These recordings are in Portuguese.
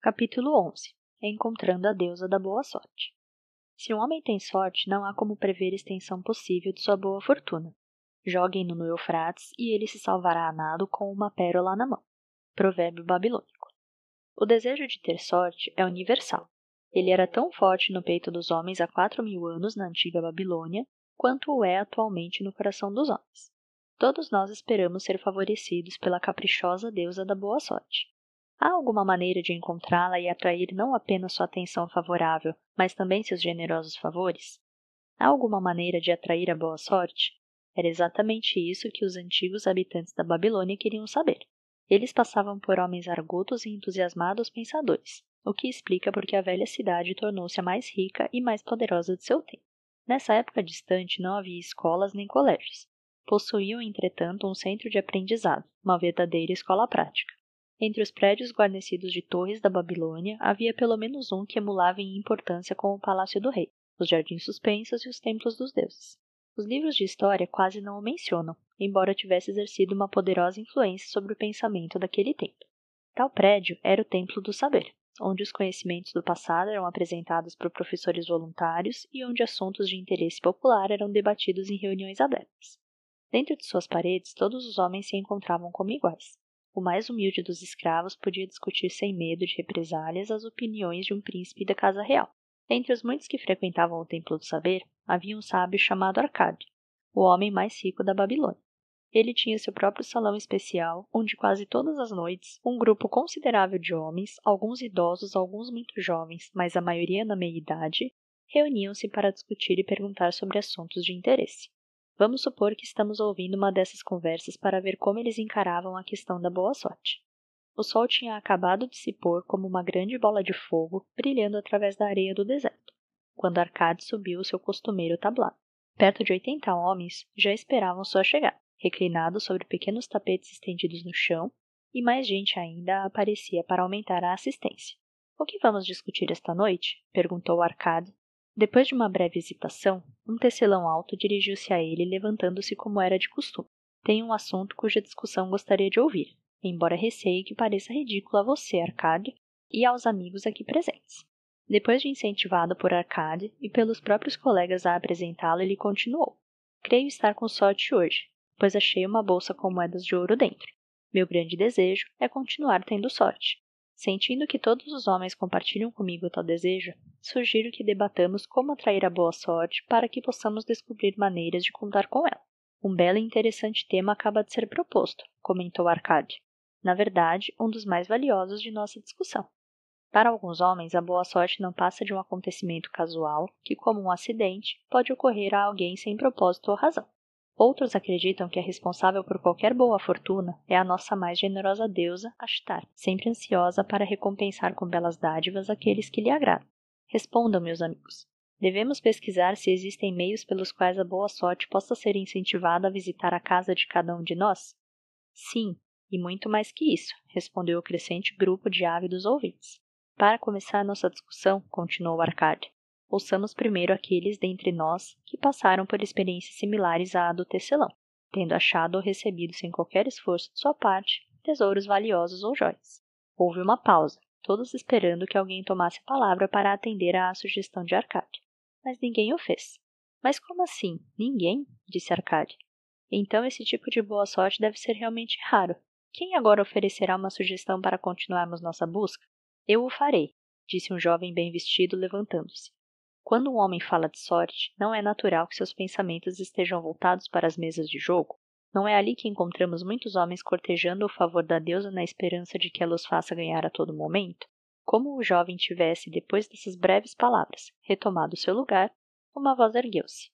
Capítulo 11. Encontrando a deusa da boa sorte. Se um homem tem sorte, não há como prever a extensão possível de sua boa fortuna. Joguem-no no Eufrates e ele se salvará a nado com uma pérola na mão. Provérbio babilônico. O desejo de ter sorte é universal. Ele era tão forte no peito dos homens há 4.000 anos na antiga Babilônia, quanto o é atualmente no coração dos homens. Todos nós esperamos ser favorecidos pela caprichosa deusa da boa sorte. Há alguma maneira de encontrá-la e atrair não apenas sua atenção favorável, mas também seus generosos favores? Há alguma maneira de atrair a boa sorte? Era exatamente isso que os antigos habitantes da Babilônia queriam saber. Eles passavam por homens argutos e entusiasmados pensadores, o que explica por que a velha cidade tornou-se a mais rica e mais poderosa de seu tempo. Nessa época distante não havia escolas nem colégios. Possuíam, entretanto, um centro de aprendizado, uma verdadeira escola prática. Entre os prédios guarnecidos de torres da Babilônia, havia pelo menos um que emulava em importância com o Palácio do Rei, os jardins suspensos e os templos dos deuses. Os livros de história quase não o mencionam, embora tivesse exercido uma poderosa influência sobre o pensamento daquele tempo. Tal prédio era o Templo do Saber, onde os conhecimentos do passado eram apresentados por professores voluntários e onde assuntos de interesse popular eram debatidos em reuniões abertas. Dentro de suas paredes, todos os homens se encontravam como iguais. O mais humilde dos escravos podia discutir sem medo de represálias as opiniões de um príncipe da casa real. Entre os muitos que frequentavam o Templo do Saber, havia um sábio chamado Arcade, o homem mais rico da Babilônia. Ele tinha seu próprio salão especial, onde quase todas as noites, um grupo considerável de homens, alguns idosos, alguns muito jovens, mas a maioria na meia-idade, reuniam-se para discutir e perguntar sobre assuntos de interesse. Vamos supor que estamos ouvindo uma dessas conversas para ver como eles encaravam a questão da boa sorte. O sol tinha acabado de se pôr como uma grande bola de fogo, brilhando através da areia do deserto, quando Arcade subiu o seu costumeiro tablado. Perto de 80 homens já esperavam sua chegada, reclinados sobre pequenos tapetes estendidos no chão, e mais gente ainda aparecia para aumentar a assistência. O que vamos discutir esta noite? Perguntou Arcade. Depois de uma breve hesitação, um tecelão alto dirigiu-se a ele, levantando-se como era de costume. Tenho um assunto cuja discussão gostaria de ouvir, embora receie que pareça ridículo a você, Arcade, e aos amigos aqui presentes. Depois de incentivado por Arcade e pelos próprios colegas a apresentá-lo, ele continuou. Creio estar com sorte hoje, pois achei uma bolsa com moedas de ouro dentro. Meu grande desejo é continuar tendo sorte. Sentindo que todos os homens compartilham comigo tal desejo, sugiro que debatamos como atrair a boa sorte para que possamos descobrir maneiras de contar com ela. Um belo e interessante tema acaba de ser proposto, comentou Arcade. Na verdade, um dos mais valiosos de nossa discussão. Para alguns homens, a boa sorte não passa de um acontecimento casual que, como um acidente, pode ocorrer a alguém sem propósito ou razão. Outros acreditam que a responsável por qualquer boa fortuna é a nossa mais generosa deusa, Ashtar, sempre ansiosa para recompensar com belas dádivas aqueles que lhe agradam. Respondam, meus amigos. Devemos pesquisar se existem meios pelos quais a boa sorte possa ser incentivada a visitar a casa de cada um de nós? Sim, e muito mais que isso, respondeu o crescente grupo de ávidos ouvintes. Para começar nossa discussão, continuou Arcade, ouçamos primeiro aqueles dentre nós que passaram por experiências similares à do tecelão, tendo achado ou recebido sem qualquer esforço de sua parte tesouros valiosos ou joias. Houve uma pausa, todos esperando que alguém tomasse a palavra para atender à sugestão de Arcade. Mas ninguém o fez. Mas como assim? Ninguém? Disse Arcade. Então esse tipo de boa sorte deve ser realmente raro. Quem agora oferecerá uma sugestão para continuarmos nossa busca? Eu o farei, disse um jovem bem vestido, levantando-se. Quando um homem fala de sorte, não é natural que seus pensamentos estejam voltados para as mesas de jogo? Não é ali que encontramos muitos homens cortejando o favor da deusa na esperança de que ela os faça ganhar a todo momento? Como o jovem tivesse, depois dessas breves palavras, retomado seu lugar, uma voz ergueu-se.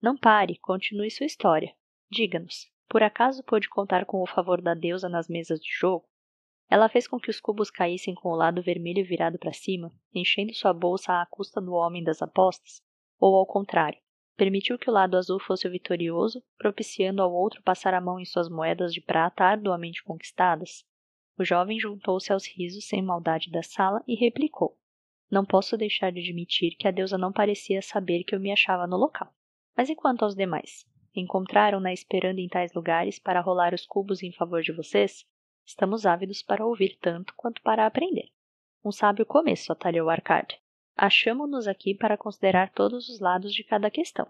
Não pare, continue sua história. Diga-nos, por acaso pôde contar com o favor da deusa nas mesas de jogo? Ela fez com que os cubos caíssem com o lado vermelho virado para cima, enchendo sua bolsa à custa do homem das apostas? Ou, ao contrário, permitiu que o lado azul fosse o vitorioso, propiciando ao outro passar a mão em suas moedas de prata arduamente conquistadas? O jovem juntou-se aos risos sem maldade da sala e replicou. Não posso deixar de admitir que a deusa não parecia saber que eu me achava no local. Mas e quanto aos demais? Encontraram-na esperando em tais lugares para rolar os cubos em favor de vocês? Estamos ávidos para ouvir tanto quanto para aprender. Um sábio começo, atalhou Arcade. Achamo-nos aqui para considerar todos os lados de cada questão.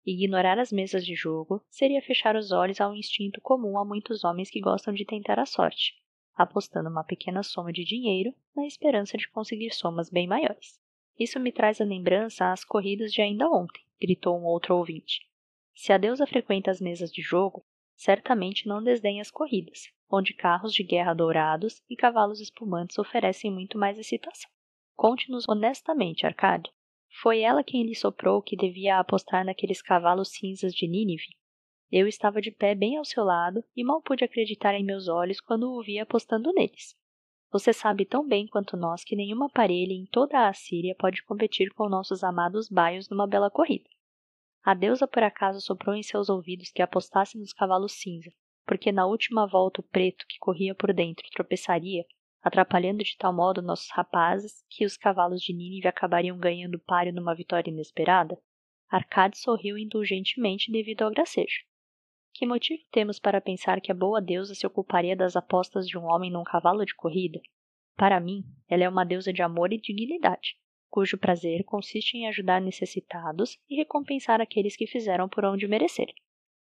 Ignorar as mesas de jogo seria fechar os olhos ao instinto comum a muitos homens que gostam de tentar a sorte, apostando uma pequena soma de dinheiro na esperança de conseguir somas bem maiores. Isso me traz à lembrança as corridas de ainda ontem, gritou um outro ouvinte. Se a deusa frequenta as mesas de jogo, certamente não desdenha as corridas, onde carros de guerra dourados e cavalos espumantes oferecem muito mais excitação. Conte-nos honestamente, Arcade. Foi ela quem lhe soprou que devia apostar naqueles cavalos cinzas de Nínive? Eu estava de pé bem ao seu lado e mal pude acreditar em meus olhos quando o vi apostando neles. Você sabe tão bem quanto nós que nenhuma parelha em toda a Assíria pode competir com nossos amados baios numa bela corrida. A deusa por acaso soprou em seus ouvidos que apostasse nos cavalos cinza, porque na última volta o preto que corria por dentro tropeçaria, atrapalhando de tal modo nossos rapazes que os cavalos de Nínive acabariam ganhando páreo numa vitória inesperada? Arcade sorriu indulgentemente devido ao gracejo. Que motivo temos para pensar que a boa deusa se ocuparia das apostas de um homem num cavalo de corrida? Para mim, ela é uma deusa de amor e dignidade, cujo prazer consiste em ajudar necessitados e recompensar aqueles que fizeram por onde merecer.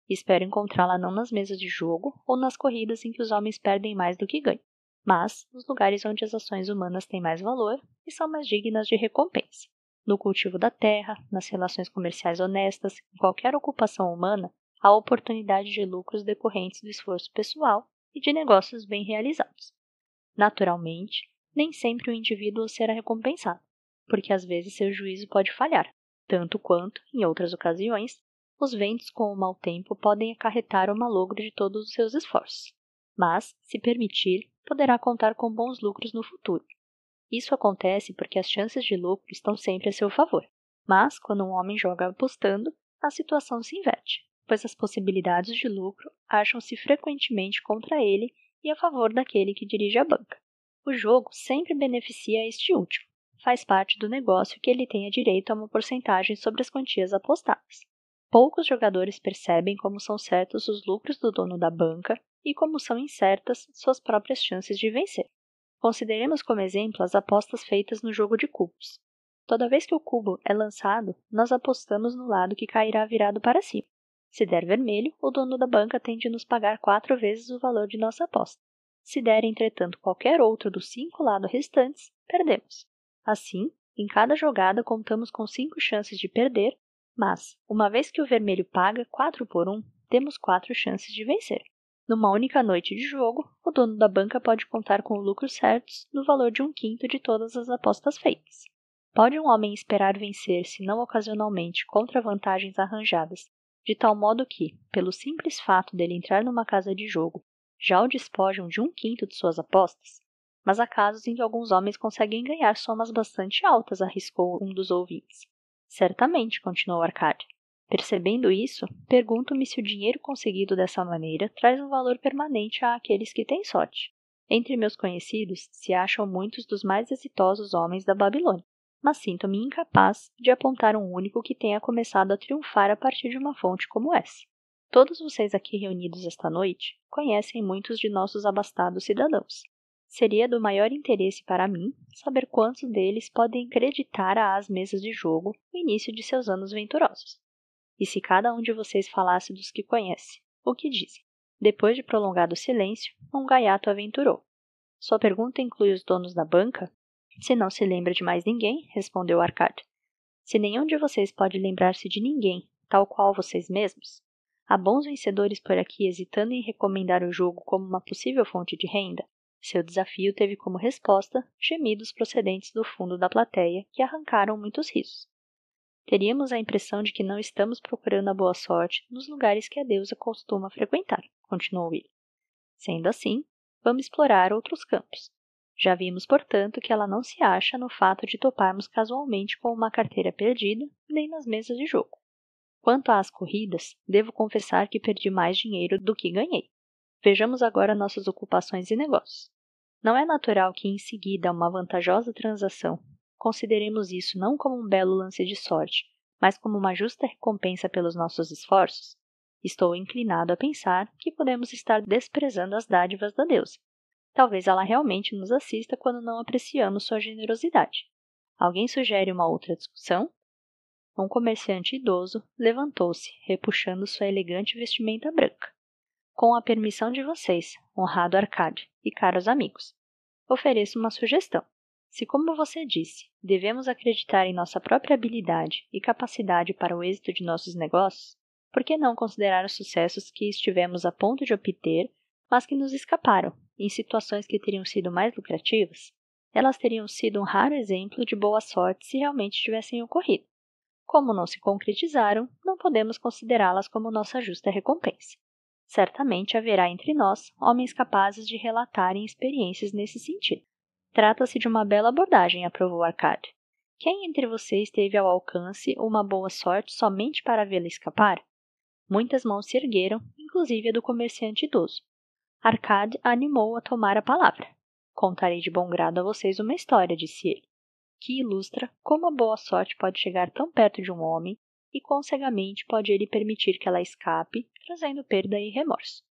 Espero encontrá-la não nas mesas de jogo ou nas corridas em que os homens perdem mais do que ganham, mas nos lugares onde as ações humanas têm mais valor e são mais dignas de recompensa. No cultivo da terra, nas relações comerciais honestas, em qualquer ocupação humana, há oportunidade de lucros decorrentes do esforço pessoal e de negócios bem realizados. Naturalmente, nem sempre o indivíduo será recompensado, porque às vezes seu juízo pode falhar, tanto quanto, em outras ocasiões, os ventos com o mau tempo podem acarretar o malogro de todos os seus esforços. Mas, se permitir, poderá contar com bons lucros no futuro. Isso acontece porque as chances de lucro estão sempre a seu favor. Mas, quando um homem joga apostando, a situação se inverte, pois as possibilidades de lucro acham-se frequentemente contra ele e a favor daquele que dirige a banca. O jogo sempre beneficia este último. Faz parte do negócio que ele tenha direito a uma porcentagem sobre as quantias apostadas. Poucos jogadores percebem como são certos os lucros do dono da banca e como são incertas suas próprias chances de vencer. Consideremos como exemplo as apostas feitas no jogo de cubos. Toda vez que o cubo é lançado, nós apostamos no lado que cairá virado para cima. Se der vermelho, o dono da banca tem de nos pagar 4 vezes o valor de nossa aposta. Se der, entretanto, qualquer outro dos 5 lados restantes, perdemos. Assim, em cada jogada contamos com 5 chances de perder, mas, uma vez que o vermelho paga 4 por 1, temos 4 chances de vencer. Numa única noite de jogo, o dono da banca pode contar com lucros certos no valor de 1/5 de todas as apostas feitas. Pode um homem esperar vencer, se não ocasionalmente, contra vantagens arranjadas, de tal modo que, pelo simples fato dele entrar numa casa de jogo, já o despojam de 1/5 de suas apostas? Mas há casos em que alguns homens conseguem ganhar somas bastante altas, arriscou um dos ouvintes. Certamente, continuou Arcade. Percebendo isso, pergunto-me se o dinheiro conseguido dessa maneira traz um valor permanente àqueles que têm sorte. Entre meus conhecidos se acham muitos dos mais exitosos homens da Babilônia, mas sinto-me incapaz de apontar um único que tenha começado a triunfar a partir de uma fonte como essa. Todos vocês aqui reunidos esta noite conhecem muitos de nossos abastados cidadãos. Seria do maior interesse para mim saber quantos deles podem acreditar às mesas de jogo no início de seus anos venturosos. E se cada um de vocês falasse dos que conhece, o que dizem? Depois de prolongado silêncio, um gaiato aventurou. Sua pergunta inclui os donos da banca? Se não se lembra de mais ninguém, respondeu Arcade. Se nenhum de vocês pode lembrar-se de ninguém, tal qual vocês mesmos, há bons vencedores por aqui hesitando em recomendar o jogo como uma possível fonte de renda? Seu desafio teve como resposta gemidos procedentes do fundo da plateia que arrancaram muitos risos. Teríamos a impressão de que não estamos procurando a boa sorte nos lugares que a deusa costuma frequentar, continuou ele. Sendo assim, vamos explorar outros campos. Já vimos, portanto, que ela não se acha no fato de toparmos casualmente com uma carteira perdida, nem nas mesas de jogo. Quanto às corridas, devo confessar que perdi mais dinheiro do que ganhei. Vejamos agora nossas ocupações e negócios. Não é natural que, em seguida a uma vantajosa transação, consideremos isso não como um belo lance de sorte, mas como uma justa recompensa pelos nossos esforços? Estou inclinado a pensar que podemos estar desprezando as dádivas da deusa. Talvez ela realmente nos assista quando não apreciamos sua generosidade. Alguém sugere uma outra discussão? Um comerciante idoso levantou-se, repuxando sua elegante vestimenta branca. Com a permissão de vocês, honrado Arcade e caros amigos, ofereço uma sugestão. Se, como você disse, devemos acreditar em nossa própria habilidade e capacidade para o êxito de nossos negócios, por que não considerar os sucessos que estivemos a ponto de obter, mas que nos escaparam, em situações que teriam sido mais lucrativas? Elas teriam sido um raro exemplo de boa sorte se realmente tivessem ocorrido. Como não se concretizaram, não podemos considerá-las como nossa justa recompensa. Certamente haverá entre nós homens capazes de relatarem experiências nesse sentido. Trata-se de uma bela abordagem, aprovou Arcade. Quem entre vocês teve ao alcance uma boa sorte somente para vê-la escapar? Muitas mãos se ergueram, inclusive a do comerciante idoso. Arcade animou a tomar a palavra. Contarei de bom grado a vocês uma história, disse ele, que ilustra como a boa sorte pode chegar tão perto de um homem e quão cegamente pode ele permitir que ela escape, trazendo perda e remorso.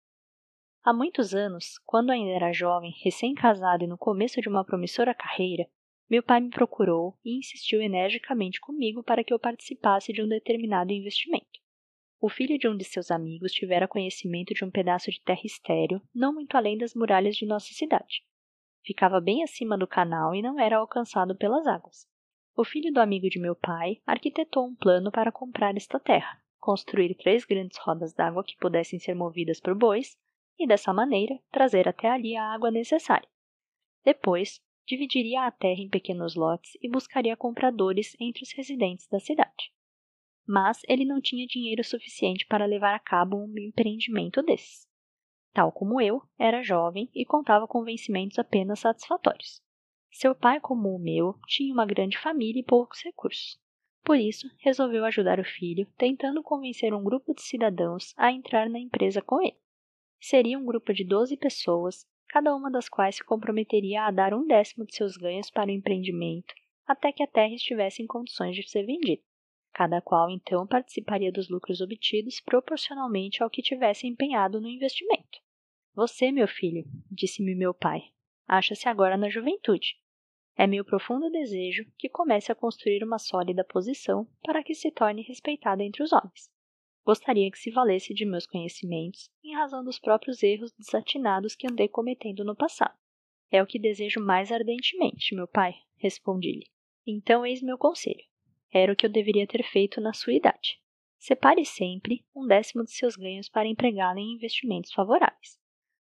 Há muitos anos, quando ainda era jovem, recém-casado e no começo de uma promissora carreira, meu pai me procurou e insistiu energicamente comigo para que eu participasse de um determinado investimento. O filho de um de seus amigos tivera conhecimento de um pedaço de terra estéril, não muito além das muralhas de nossa cidade. Ficava bem acima do canal e não era alcançado pelas águas. O filho do amigo de meu pai arquitetou um plano para comprar esta terra, construir 3 grandes rodas d'água que pudessem ser movidas por bois e, dessa maneira, trazer até ali a água necessária. Depois, dividiria a terra em pequenos lotes e buscaria compradores entre os residentes da cidade. Mas ele não tinha dinheiro suficiente para levar a cabo um empreendimento desses. Tal como eu, era jovem e contava com vencimentos apenas satisfatórios. Seu pai, como o meu, tinha uma grande família e poucos recursos. Por isso, resolveu ajudar o filho, tentando convencer um grupo de cidadãos a entrar na empresa com ele. Seria um grupo de 12 pessoas, cada uma das quais se comprometeria a dar 1/10 de seus ganhos para o empreendimento, até que a terra estivesse em condições de ser vendida. Cada qual, então, participaria dos lucros obtidos proporcionalmente ao que tivesse empenhado no investimento. Você, meu filho, disse-me meu pai, acha-se agora na juventude. É meu profundo desejo que comece a construir uma sólida posição para que se torne respeitado entre os homens. Gostaria que se valesse de meus conhecimentos em razão dos próprios erros desatinados que andei cometendo no passado. É o que desejo mais ardentemente, meu pai, respondi-lhe. Então eis meu conselho. Era o que eu deveria ter feito na sua idade. Separe sempre 1/10 de seus ganhos para empregá-lo em investimentos favoráveis.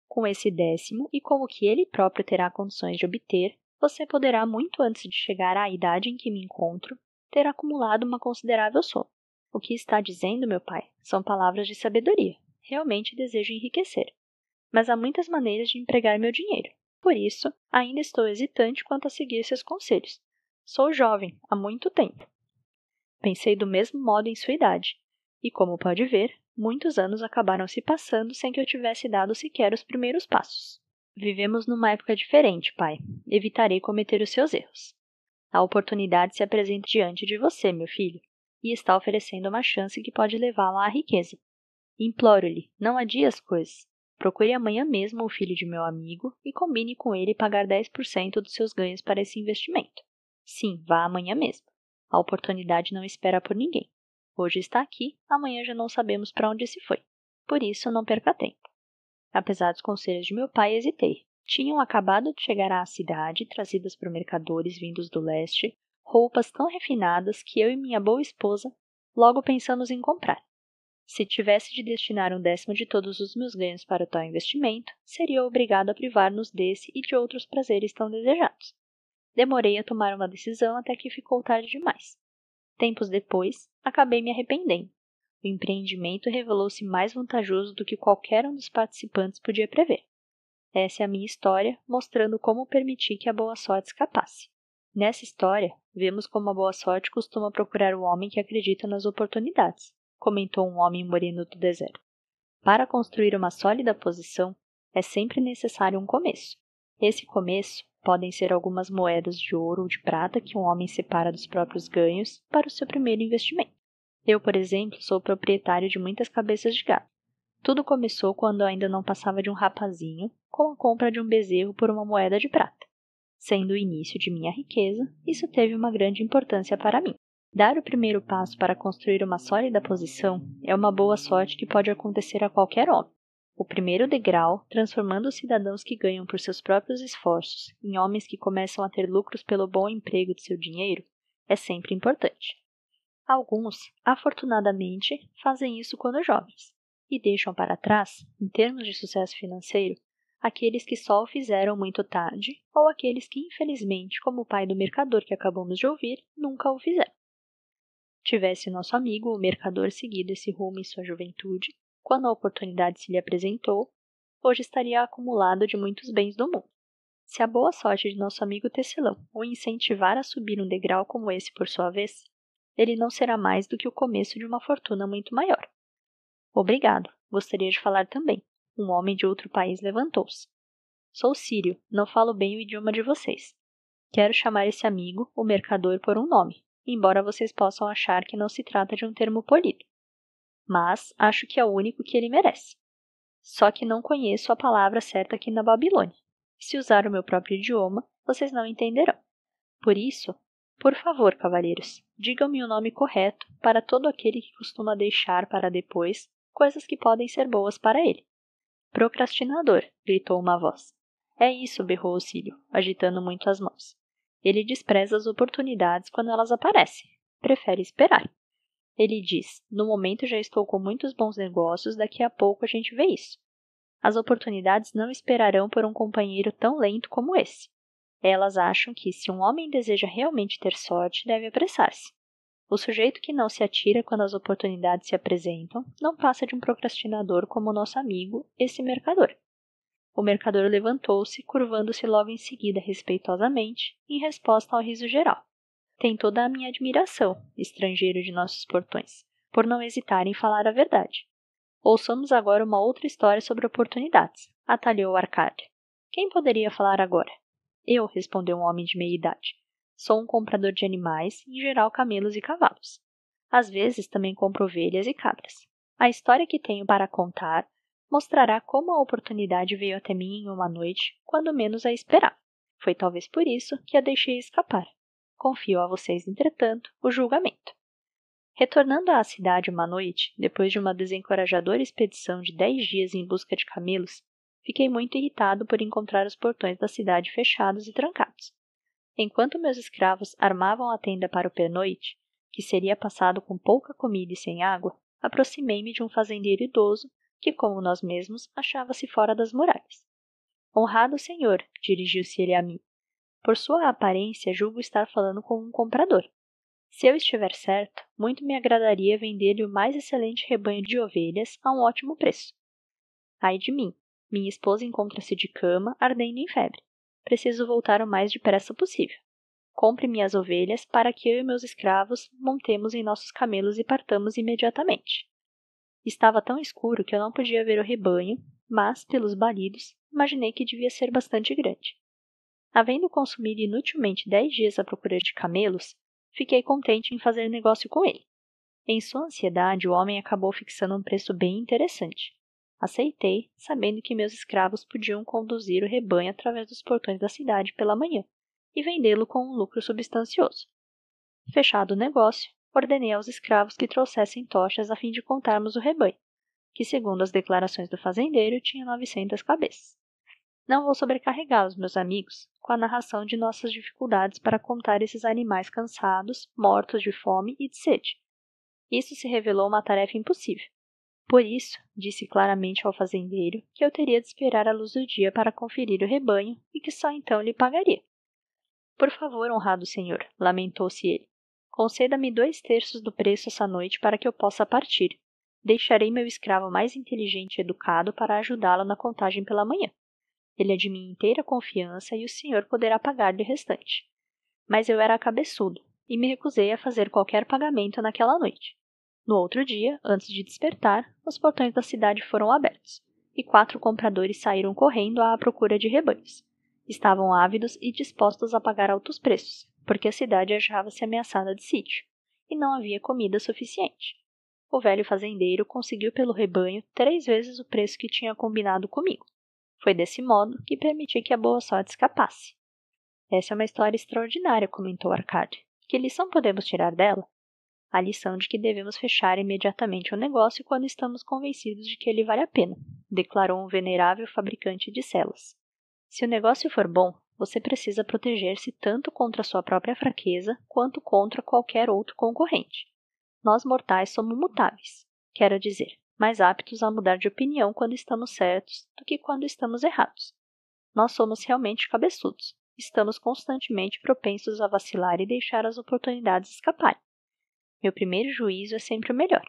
Com esse 10º e com o que ele próprio terá condições de obter, você poderá, muito antes de chegar à idade em que me encontro, ter acumulado uma considerável soma. O que está dizendo, meu pai, são palavras de sabedoria. Realmente desejo enriquecer. Mas há muitas maneiras de empregar meu dinheiro. Por isso, ainda estou hesitante quanto a seguir seus conselhos. Sou jovem, há muito tempo. Pensei do mesmo modo em sua idade. E, como pode ver, muitos anos acabaram se passando sem que eu tivesse dado sequer os primeiros passos. Vivemos numa época diferente, pai. Evitarei cometer os seus erros. A oportunidade se apresenta diante de você, meu filho, e está oferecendo uma chance que pode levá-lo à riqueza. Imploro-lhe, não adie as coisas. Procure amanhã mesmo o filho de meu amigo e combine com ele pagar 10% dos seus ganhos para esse investimento. Sim, vá amanhã mesmo. A oportunidade não espera por ninguém. Hoje está aqui, amanhã já não sabemos para onde se foi. Por isso, não perca tempo. Apesar dos conselhos de meu pai, hesitei. Tinham acabado de chegar à cidade, trazidas por mercadores vindos do leste, roupas tão refinadas que eu e minha boa esposa logo pensamos em comprar. Se tivesse de destinar 1/10 de todos os meus ganhos para tal investimento, seria obrigado a privar-nos desse e de outros prazeres tão desejados. Demorei a tomar uma decisão até que ficou tarde demais. Tempos depois, acabei me arrependendo. O empreendimento revelou-se mais vantajoso do que qualquer um dos participantes podia prever. Essa é a minha história, mostrando como permiti que a boa sorte escapasse. Nessa história, vemos como a boa sorte costuma procurar o homem que acredita nas oportunidades, comentou um homem moreno do deserto. Para construir uma sólida posição, é sempre necessário um começo. Esse começo podem ser algumas moedas de ouro ou de prata que um homem separa dos próprios ganhos para o seu primeiro investimento. Eu, por exemplo, sou proprietário de muitas cabeças de gado. Tudo começou quando eu ainda não passava de um rapazinho, com a compra de um bezerro por uma moeda de prata. Sendo o início de minha riqueza, isso teve uma grande importância para mim. Dar o primeiro passo para construir uma sólida posição é uma boa sorte que pode acontecer a qualquer homem. O primeiro degrau, transformando os cidadãos que ganham por seus próprios esforços em homens que começam a ter lucros pelo bom emprego de seu dinheiro, é sempre importante. Alguns, afortunadamente, fazem isso quando jovens, e deixam para trás, em termos de sucesso financeiro, aqueles que só o fizeram muito tarde, ou aqueles que, infelizmente, como o pai do mercador que acabamos de ouvir, nunca o fizeram. Tivesse nosso amigo, o mercador, seguido esse rumo em sua juventude, quando a oportunidade se lhe apresentou, hoje estaria acumulado de muitos bens do mundo. Se a boa sorte de nosso amigo tecelão o incentivar a subir um degrau como esse por sua vez, ele não será mais do que o começo de uma fortuna muito maior. Obrigado, gostaria de falar também. Um homem de outro país levantou-se. Sou sírio, não falo bem o idioma de vocês. Quero chamar esse amigo, o mercador, por um nome, embora vocês possam achar que não se trata de um termo polido. Mas acho que é o único que ele merece. Só que não conheço a palavra certa aqui na Babilônia. Se usar o meu próprio idioma, vocês não entenderão. Por isso, por favor, cavalheiros, digam-me o nome correto para todo aquele que costuma deixar para depois coisas que podem ser boas para ele. Procrastinador, gritou uma voz. É isso, berrou o Cílio, agitando muito as mãos. Ele despreza as oportunidades quando elas aparecem. Prefere esperar. Ele diz, no momento já estou com muitos bons negócios, daqui a pouco a gente vê isso. As oportunidades não esperarão por um companheiro tão lento como esse. Elas acham que, se um homem deseja realmente ter sorte, deve apressar-se. O sujeito que não se atira quando as oportunidades se apresentam não passa de um procrastinador como nosso amigo, esse mercador. O mercador levantou-se, curvando-se logo em seguida respeitosamente, em resposta ao riso geral. Tem toda a minha admiração, estrangeiro de nossos portões, por não hesitar em falar a verdade. Ouçamos agora uma outra história sobre oportunidades, atalhou Arcádia. Quem poderia falar agora? Eu, respondeu um homem de meia idade. Sou um comprador de animais, em geral camelos e cavalos. Às vezes também compro ovelhas e cabras. A história que tenho para contar mostrará como a oportunidade veio até mim em uma noite, quando menos a esperava. Foi talvez por isso que a deixei escapar. Confio a vocês, entretanto, o julgamento. Retornando à cidade uma noite, depois de uma desencorajadora expedição de 10 dias em busca de camelos, fiquei muito irritado por encontrar os portões da cidade fechados e trancados. Enquanto meus escravos armavam a tenda para o pernoite, que seria passado com pouca comida e sem água, aproximei-me de um fazendeiro idoso que, como nós mesmos, achava-se fora das muralhas. Honrado senhor, dirigiu-se ele a mim. Por sua aparência, julgo estar falando com um comprador. Se eu estiver certo, muito me agradaria vender-lhe o mais excelente rebanho de ovelhas a um ótimo preço. Ai de mim, minha esposa encontra-se de cama, ardendo em febre. Preciso voltar o mais depressa possível. Compre minhas ovelhas para que eu e meus escravos montemos em nossos camelos e partamos imediatamente. Estava tão escuro que eu não podia ver o rebanho, mas, pelos balidos, imaginei que devia ser bastante grande. Havendo consumido inutilmente 10 dias à procura de camelos, fiquei contente em fazer negócio com ele. Em sua ansiedade, o homem acabou fixando um preço bem interessante. Aceitei, sabendo que meus escravos podiam conduzir o rebanho através dos portões da cidade pela manhã e vendê-lo com um lucro substancioso. Fechado o negócio, ordenei aos escravos que trouxessem tochas a fim de contarmos o rebanho, que, segundo as declarações do fazendeiro, tinha 900 cabeças. Não vou sobrecarregar os meus amigos com a narração de nossas dificuldades para contar esses animais cansados, mortos de fome e de sede. Isso se revelou uma tarefa impossível. Por isso, disse claramente ao fazendeiro que eu teria de esperar a luz do dia para conferir o rebanho e que só então lhe pagaria. Por favor, honrado senhor, lamentou-se ele, conceda-me 2/3 do preço essa noite para que eu possa partir. Deixarei meu escravo mais inteligente e educado para ajudá-lo na contagem pela manhã. Ele é de minha inteira confiança e o senhor poderá pagar-lhe o restante. Mas eu era cabeçudo e me recusei a fazer qualquer pagamento naquela noite. No outro dia, antes de despertar, os portões da cidade foram abertos, e 4 compradores saíram correndo à procura de rebanhos. Estavam ávidos e dispostos a pagar altos preços, porque a cidade achava-se ameaçada de sítio, e não havia comida suficiente. o velho fazendeiro conseguiu pelo rebanho 3 vezes o preço que tinha combinado comigo. Foi desse modo que permiti que a boa sorte escapasse. Essa é uma história extraordinária, comentou Arcade. Que lição podemos tirar dela? A lição de que devemos fechar imediatamente o negócio quando estamos convencidos de que ele vale a pena, declarou um venerável fabricante de celas. Se o negócio for bom, você precisa proteger-se tanto contra sua própria fraqueza quanto contra qualquer outro concorrente. Nós mortais somos mutáveis, quero dizer, mais aptos a mudar de opinião quando estamos certos do que quando estamos errados. Nós somos realmente cabeçudos, estamos constantemente propensos a vacilar e deixar as oportunidades escaparem. Meu primeiro juízo é sempre o melhor,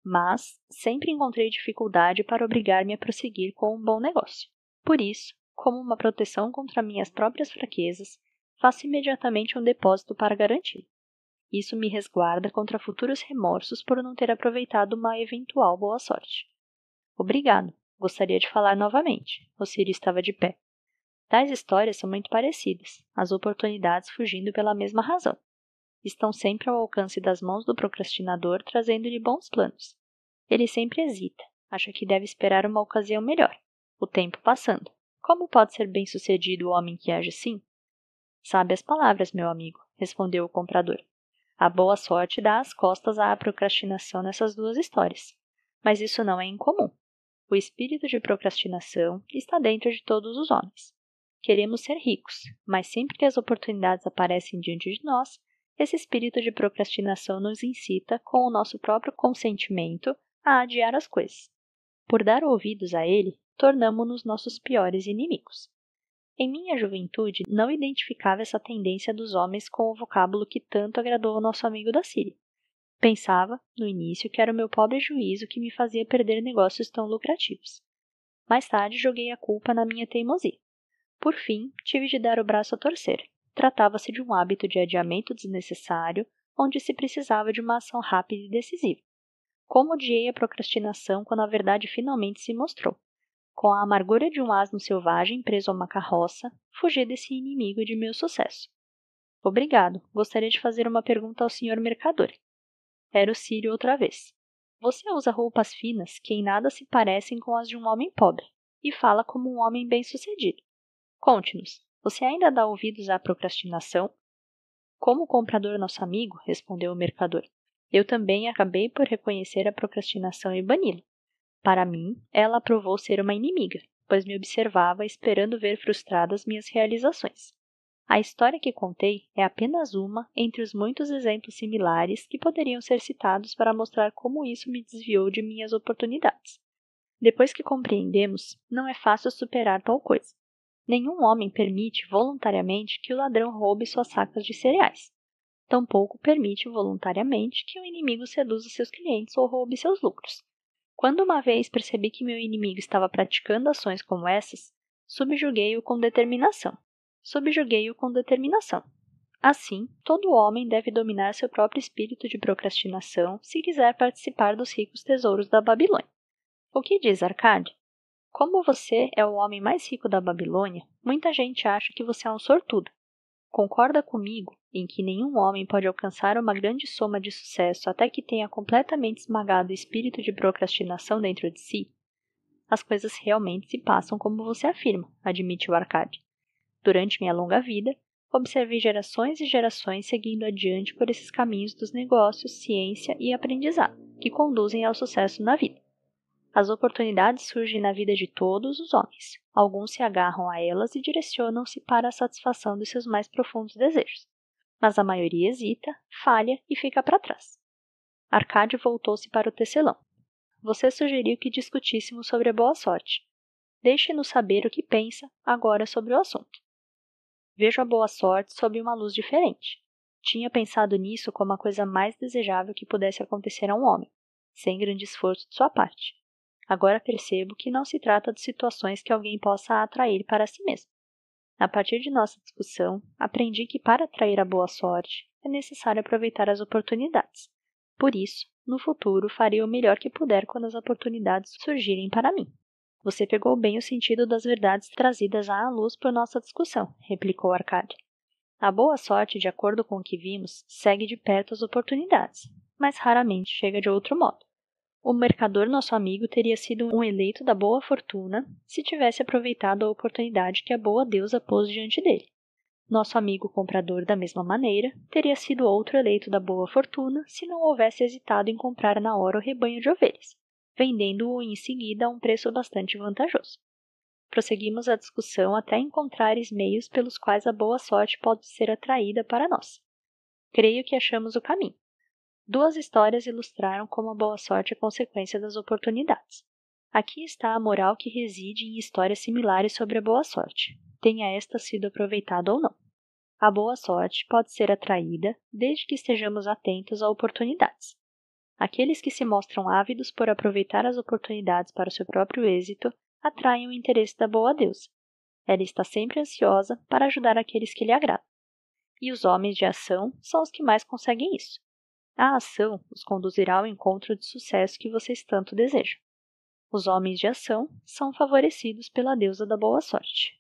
mas sempre encontrei dificuldade para obrigar-me a prosseguir com um bom negócio. Por isso, como uma proteção contra minhas próprias fraquezas, faço imediatamente um depósito para garantir. Isso me resguarda contra futuros remorsos por não ter aproveitado uma eventual boa sorte. Obrigado. Gostaria de falar novamente. O Círio estava de pé. Tais histórias são muito parecidas, as oportunidades fugindo pela mesma razão. Estão sempre ao alcance das mãos do procrastinador, trazendo-lhe bons planos. Ele sempre hesita, acha que deve esperar uma ocasião melhor. O tempo passando. Como pode ser bem-sucedido o homem que age assim? Sabe as palavras, meu amigo, respondeu o comprador. A boa sorte dá as costas à procrastinação nessas 2 histórias. Mas isso não é incomum. O espírito de procrastinação está dentro de todos os homens. Queremos ser ricos, mas sempre que as oportunidades aparecem diante de nós, esse espírito de procrastinação nos incita, com o nosso próprio consentimento, a adiar as coisas. Por dar ouvidos a ele, tornamo-nos nossos piores inimigos. Em minha juventude, não identificava essa tendência dos homens com o vocábulo que tanto agradou ao nosso amigo da Síria. Pensava, no início, que era o meu pobre juízo que me fazia perder negócios tão lucrativos. Mais tarde, joguei a culpa na minha teimosia. Por fim, tive de dar o braço a torcer. Tratava-se de um hábito de adiamento desnecessário, onde se precisava de uma ação rápida e decisiva. Como odiei a procrastinação quando a verdade finalmente se mostrou. Com a amargura de um asno selvagem preso a uma carroça, fugi desse inimigo de meu sucesso. Obrigado. Gostaria de fazer uma pergunta ao senhor mercador. Era o Círio outra vez. Você usa roupas finas que em nada se parecem com as de um homem pobre, e fala como um homem bem-sucedido. Conte-nos, você ainda dá ouvidos à procrastinação? Como o comprador nosso amigo, respondeu o mercador, eu também acabei por reconhecer a procrastinação e bani-la. Para mim, ela provou ser uma inimiga, pois me observava esperando ver frustradas minhas realizações. A história que contei é apenas uma entre os muitos exemplos similares que poderiam ser citados para mostrar como isso me desviou de minhas oportunidades. Depois que compreendemos, não é fácil superar tal coisa. Nenhum homem permite voluntariamente que o ladrão roube suas sacas de cereais. Tampouco permite voluntariamente que o inimigo seduza seus clientes ou roube seus lucros. Quando uma vez percebi que meu inimigo estava praticando ações como essas, subjuguei-o com determinação. Assim, todo homem deve dominar seu próprio espírito de procrastinação se quiser participar dos ricos tesouros da Babilônia. O que diz Arcade? Como você é o homem mais rico da Babilônia, muita gente acha que você é um sortudo. Concorda comigo em que nenhum homem pode alcançar uma grande soma de sucesso até que tenha completamente esmagado o espírito de procrastinação dentro de si? As coisas realmente se passam como você afirma, admitiu Arcade. Durante minha longa vida, observei gerações e gerações seguindo adiante por esses caminhos dos negócios, ciência e aprendizado, que conduzem ao sucesso na vida. As oportunidades surgem na vida de todos os homens. Alguns se agarram a elas e direcionam-se para a satisfação dos seus mais profundos desejos. Mas a maioria hesita, falha e fica para trás. Arcade voltou-se para o tecelão. Você sugeriu que discutíssemos sobre a boa sorte. Deixe-nos saber o que pensa agora sobre o assunto. Vejo a boa sorte sob uma luz diferente. Tinha pensado nisso como a coisa mais desejável que pudesse acontecer a um homem, sem grande esforço de sua parte. Agora percebo que não se trata de situações que alguém possa atrair para si mesmo. A partir de nossa discussão, aprendi que para atrair a boa sorte, é necessário aproveitar as oportunidades. Por isso, no futuro, farei o melhor que puder quando as oportunidades surgirem para mim. Você pegou bem o sentido das verdades trazidas à luz por nossa discussão, replicou Arcade. A boa sorte, de acordo com o que vimos, segue de perto as oportunidades. mas raramente chega de outro modo. O mercador, nosso amigo, teria sido um eleito da boa fortuna se tivesse aproveitado a oportunidade que a boa deusa pôs diante dele. Nosso amigo comprador, da mesma maneira, teria sido outro eleito da boa fortuna se não houvesse hesitado em comprar na hora o rebanho de ovelhas, vendendo-o em seguida a um preço bastante vantajoso. Prosseguimos a discussão até encontrares meios pelos quais a boa sorte pode ser atraída para nós. Creio que achamos o caminho. 2 histórias ilustraram como a boa sorte é consequência das oportunidades. Aqui está a moral que reside em histórias similares sobre a boa sorte, tenha esta sido aproveitada ou não. A boa sorte pode ser atraída desde que estejamos atentos a oportunidades. Aqueles que se mostram ávidos por aproveitar as oportunidades para o seu próprio êxito atraem o interesse da boa deusa. Ela está sempre ansiosa para ajudar aqueles que lhe agradam. E os homens de ação são os que mais conseguem isso. A ação os conduzirá ao encontro de sucesso que vocês tanto desejam. Os homens de ação são favorecidos pela deusa da boa sorte.